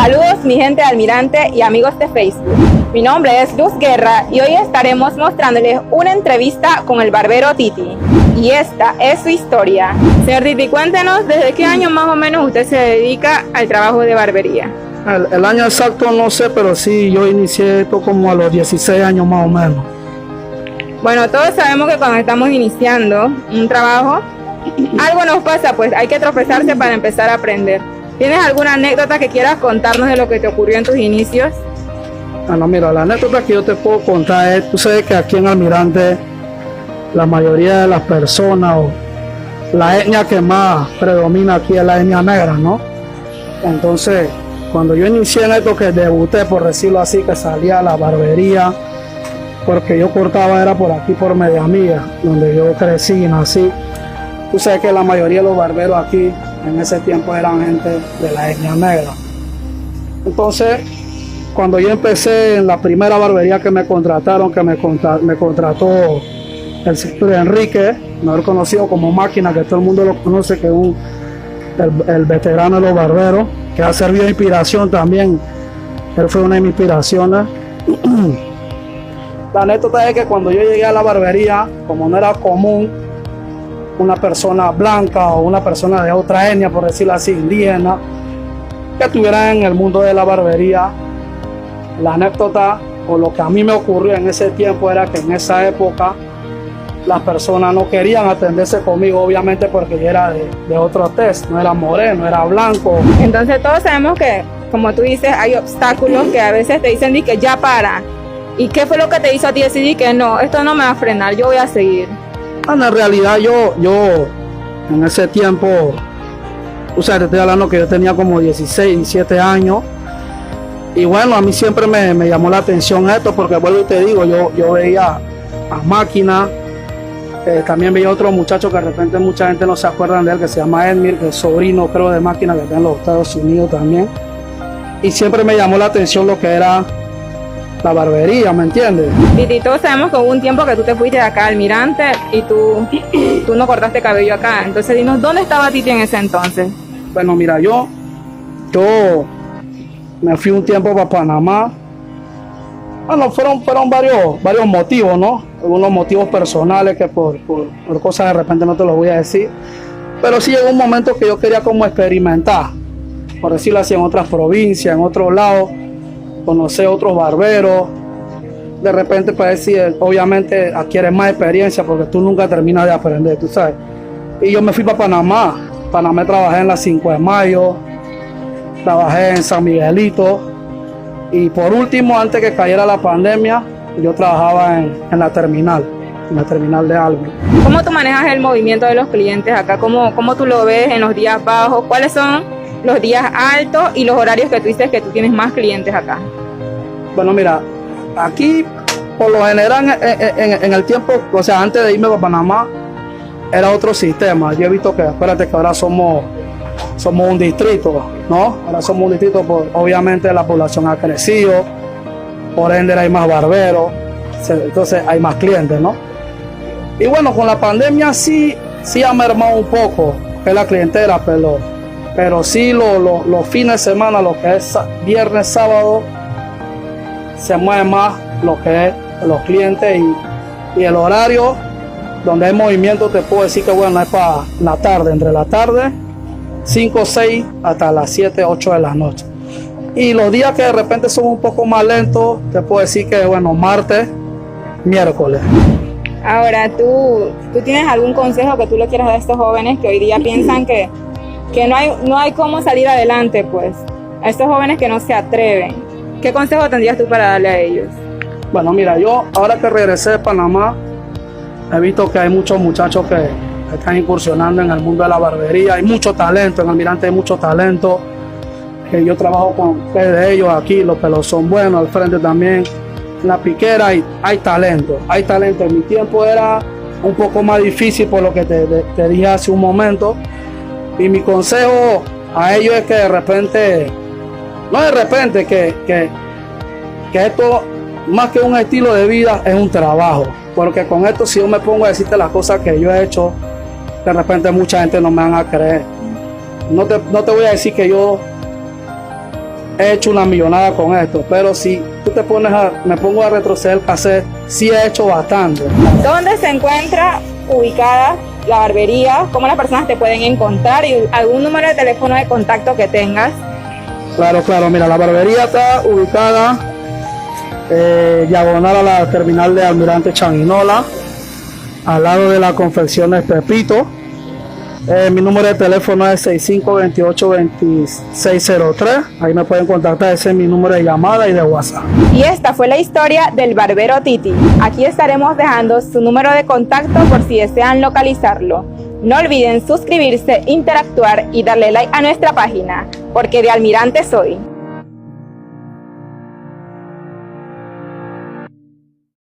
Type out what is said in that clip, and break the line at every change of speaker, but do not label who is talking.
Saludos mi gente de Almirante y amigos de Facebook. Mi nombre es Luz Guerra y hoy estaremos mostrándoles una entrevista con el barbero Titi. Y esta es su historia. Señor Titi, cuéntenos desde qué año más o menos usted se dedica al trabajo de barbería.
El año exacto no sé, pero sí, yo inicié esto como a los 16 años más o menos.
Bueno, todos sabemos que cuando estamos iniciando un trabajo, algo nos pasa, pues hay que tropezarse para empezar a aprender. ¿Tienes alguna anécdota que quieras contarnos de lo que te ocurrió en tus inicios?
Bueno, mira, la anécdota que yo te puedo contar es, tú sabes que aquí en Almirante la mayoría de las personas o la etnia que más predomina aquí es la etnia negra, ¿no? Entonces, cuando yo inicié en esto, que debuté, por decirlo así, que salía a la barbería, porque yo cortaba era por aquí, por Media Mía, donde yo crecí y nací. Tú sabes que la mayoría de los barberos aquí en ese tiempo eran gente de la etnia negra. Entonces, cuando yo empecé en la primera barbería que me contrataron, que me contrató el señor Enrique, mejor conocido como Máquina, que todo el mundo lo conoce, que es el veterano de los barberos, que ha servido de inspiración también. Él fue una de mis inspiraciones. La anécdota es que cuando yo llegué a la barbería, como no era común una persona blanca o una persona de otra etnia, por decirlo así, indígena, que estuviera en el mundo de la barbería, la anécdota o lo que a mí me ocurrió en ese tiempo era que en esa época las personas no querían atenderse conmigo, obviamente porque yo era de otro tez, no era moreno, era blanco.
Entonces todos sabemos que, como tú dices, hay obstáculos que a veces te dicen que ya para. ¿Y qué fue lo que te hizo a ti decidir que no, esto no me va a frenar, yo voy a seguir?
Bueno, en realidad yo en ese tiempo, o sea, te estoy hablando que yo tenía como 16, 17 años. Y bueno, a mí siempre me llamó la atención esto, porque vuelvo y te digo, yo veía a Máquina, también veía otro muchacho que de repente mucha gente no se acuerda de él, que se llama Edmir, que es sobrino creo de Máquina, que está en los Estados Unidos también. Y siempre me llamó la atención lo que era la barbería, ¿me entiendes?
Y todos sabemos que hubo un tiempo que tú te fuiste de acá al Almirante y tú no cortaste cabello acá. Entonces dinos, ¿dónde estaba Titi en ese entonces?
Bueno, mira, yo me fui un tiempo para Panamá. Bueno, fueron varios motivos, ¿no? Algunos motivos personales que por cosas de repente no te los voy a decir. Pero sí llegó un momento que yo quería como experimentar, por decirlo así, en otras provincias, en otros lados, conocer otros barberos. De repente, pues decir, obviamente adquieres más experiencia porque tú nunca terminas de aprender, tú sabes. Y yo me fui para Panamá. Panamá trabajé en la 5 de Mayo, trabajé en San Miguelito. Y por último, antes que cayera la pandemia, yo trabajaba en la terminal de Albi.
¿Cómo tú manejas el movimiento de los clientes acá? ¿Cómo tú lo ves en los días bajos? ¿Cuáles son los días altos y los horarios que tú dices que tú tienes más clientes acá?
Bueno, mira, aquí por lo general en el tiempo, o sea, antes de irme para Panamá, era otro sistema. Yo he visto que, acuérdate que ahora somos un distrito, ¿no? Ahora somos un distrito, obviamente la población ha crecido, por ende hay más barberos, entonces hay más clientes, ¿no? Y bueno, con la pandemia sí ha mermado un poco, que es la clientela, pero sí los fines de semana, lo que es viernes, sábado, se mueve más lo que es los clientes y el horario donde hay movimiento, te puedo decir que bueno, es para la tarde, entre la tarde 5 o 6 hasta las 7, 8 de la noche. Y los días que de repente son un poco más lentos, te puedo decir que bueno, martes, miércoles.
Ahora, ¿tú tienes algún consejo que tú le quieras dar a estos jóvenes que hoy día piensan que no hay cómo salir adelante, pues? A estos jóvenes que no se atreven. ¿Qué consejo tendrías tú para darle a ellos?
Bueno, mira, yo ahora que regresé de Panamá, he visto que hay muchos muchachos que están incursionando en el mundo de la barbería. Hay mucho talento, en Almirante hay mucho talento. Yo trabajo con 3 de ellos aquí, los pelos son buenos, al frente también. En la piquera hay talento. En mi tiempo era un poco más difícil por lo que te dije hace un momento. Y mi consejo a ellos es que que esto, más que un estilo de vida, es un trabajo. Porque con esto, si yo me pongo a decirte las cosas que yo he hecho, de repente mucha gente no me van a creer. No te voy a decir que yo he hecho una millonada con esto, pero si tú te pones me pongo a retroceder el cassette, sí he hecho bastante.
¿Dónde se encuentra ubicada la barbería? ¿Cómo las personas te pueden encontrar? ¿Y algún número de teléfono de contacto que tengas?
Claro, mira, la barbería está ubicada diagonal a la terminal de Almirante Changuinola, al lado de la confecciones Pepito. Mi número de teléfono es 6528-2603. Ahí me pueden contactar, ese es mi número de llamada y de WhatsApp.
Y esta fue la historia del barbero Titi. Aquí estaremos dejando su número de contacto por si desean localizarlo. No olviden suscribirse, interactuar y darle like a nuestra página, porque de Almirante soy.